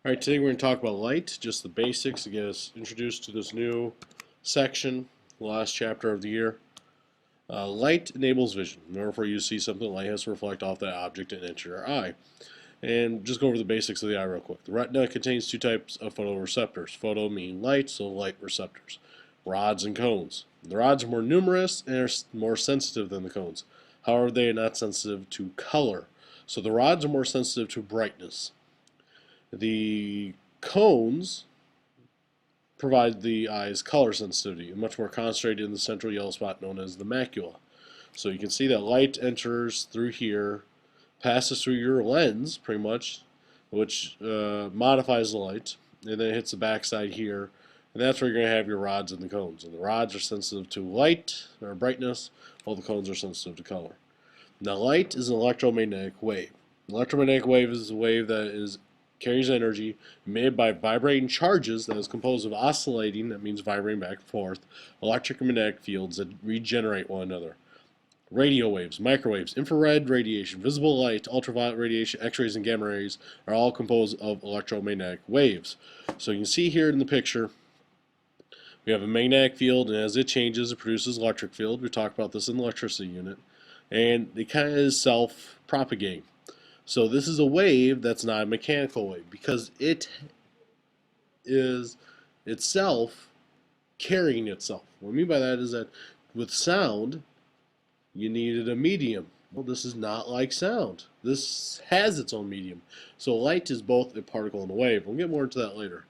Alright, today we're going to talk about light, just the basics to get us introduced to this new section, the last chapter of the year. Light enables vision. In order for you to see something, light has to reflect off that object and enter your eye. And just go over the basics of the eye real quick. The retina contains two types of photoreceptors. Photo meaning light, so light receptors. Rods and cones. The rods are more numerous and are more sensitive than the cones. However, they are not sensitive to color. So the rods are more sensitive to brightness. The cones provide the eye's color sensitivity, much more concentrated in the central yellow spot known as the macula. So you can see that light enters through here, passes through your lens pretty much, which modifies the light, and then it hits the backside here, and that's where you're going to have your rods and the cones. And the rods are sensitive to light or brightness, while the cones are sensitive to color. Now light is an electromagnetic wave. An electromagnetic wave is a wave that carries energy emitted by vibrating charges that is composed of oscillating, that means vibrating back and forth, electric and magnetic fields that regenerate one another. Radio waves, microwaves, infrared radiation, visible light, ultraviolet radiation, X-rays, and gamma rays are all composed of electromagnetic waves. So you can see here in the picture, we have a magnetic field, and as it changes, it produces electric field. We talked about this in the electricity unit. And it kind of is self-propagating. So this is a wave that's not a mechanical wave because it is itself carrying itself. What I mean by that is that with sound, you needed a medium. Well, this is not like sound. This has its own medium. So light is both a particle and a wave. We'll get more into that later.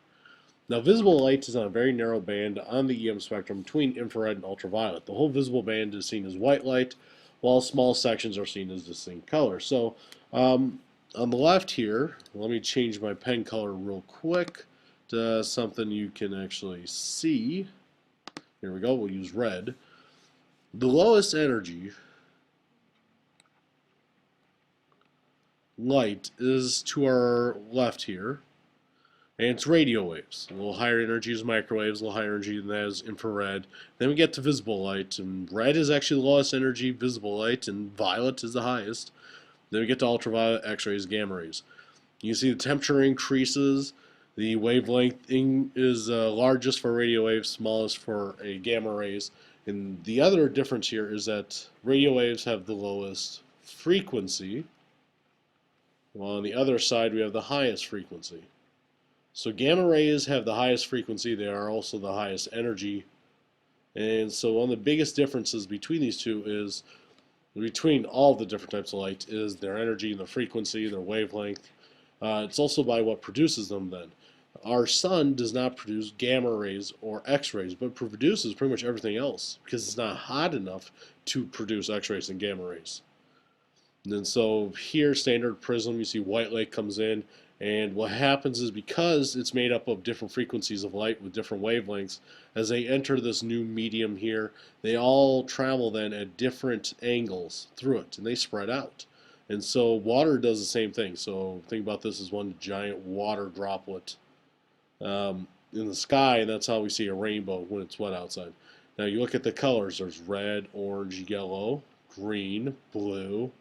Now, visible light is on a very narrow band on the EM spectrum between infrared and ultraviolet. The whole visible band is seen as white light, while small sections are seen as distinct colors. So on the left here, let me change my pen color real quick to something you can actually see. Here we go, we'll use red. The lowest energy light is to our left here, and it's radio waves. A little higher energy is microwaves, a little higher energy than that is infrared. Then we get to visible light, and red is actually the lowest energy visible light, and violet is the highest. Then we get to ultraviolet, X-rays, gamma rays. You can see the temperature increases. The wavelength is largest for radio waves, smallest for gamma rays. And the other difference here is that radio waves have the lowest frequency, while on the other side we have the highest frequency. So gamma rays have the highest frequency. They are also the highest energy. And so one of the biggest differences between these two is, between all the different types of light, is their energy and their frequency, their wavelength. It's also by what produces them then. Our sun does not produce gamma rays or X-rays, but produces pretty much everything else because it's not hot enough to produce X-rays and gamma rays. And then so here, standard prism, you see white light comes in, and what happens is because it's made up of different frequencies of light with different wavelengths, as they enter this new medium here, they all travel then at different angles through it, and they spread out. And so water does the same thing. So think about this as one giant water droplet in the sky, and that's how we see a rainbow when it's wet outside. Now you look at the colors. There's red, orange, yellow, green, blue,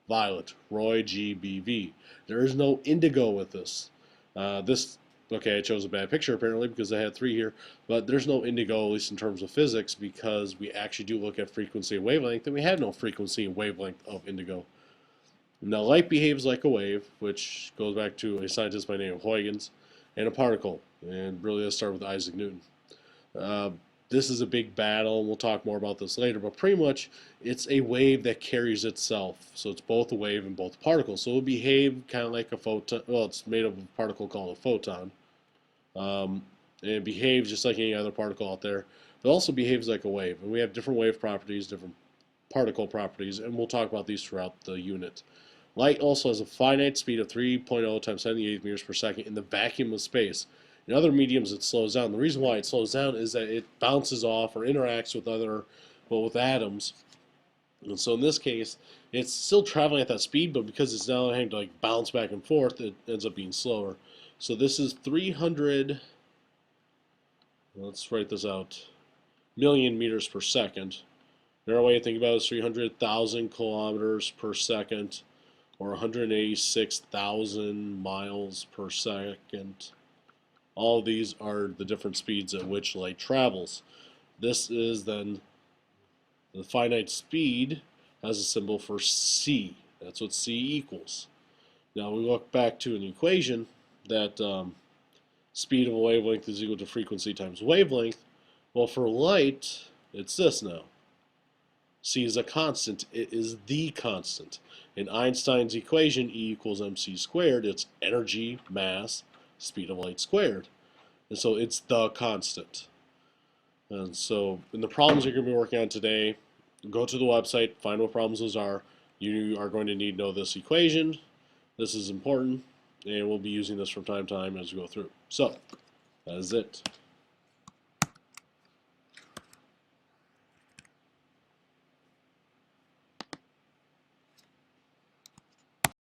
violet, Roy GBV. There is no indigo with this. Okay, I chose a bad picture apparently because I had three here, but there's no indigo, at least in terms of physics, because we actually do look at frequency and wavelength, and we have no frequency and wavelength of indigo. Now, light behaves like a wave, which goes back to a scientist by the name of Huygens, and a particle, and really let's start with Isaac Newton. This is a big battle, and we'll talk more about this later, but pretty much it's a wave that carries itself. So it's both a wave and both a particle. So it'll behave kind of like a photon. Well, it's made up of a particle called a photon. And it behaves just like any other particle out there. It also behaves like a wave. And we have different wave properties, different particle properties, and we'll talk about these throughout the unit. Light also has a finite speed of 3.0 times 10 to the 8th meters per second in the vacuum of space. In other mediums, it slows down. The reason why it slows down is that it bounces off or interacts with atoms. And so in this case, it's still traveling at that speed, but because it's now having to like bounce back and forth, it ends up being slower. So this is 300, let's write this out, million meters per second. Another way to think about it is 300,000 kilometers per second, or 186,000 miles per second. All these are the different speeds at which light travels. This is then the finite speed has a symbol for c. That's what c equals. Now we look back to an equation that speed of a wavelength is equal to frequency times wavelength. Well, for light, it's this now. C is a constant. It is the constant. In Einstein's equation, E equals mc squared, it's energy, mass, speed of light squared. And so it's the constant. And so in the problems you're going to be working on today, go to the website, find what problems those are. You are going to need to know this equation. This is important, and we'll be using this from time to time as we go through. So, that is it.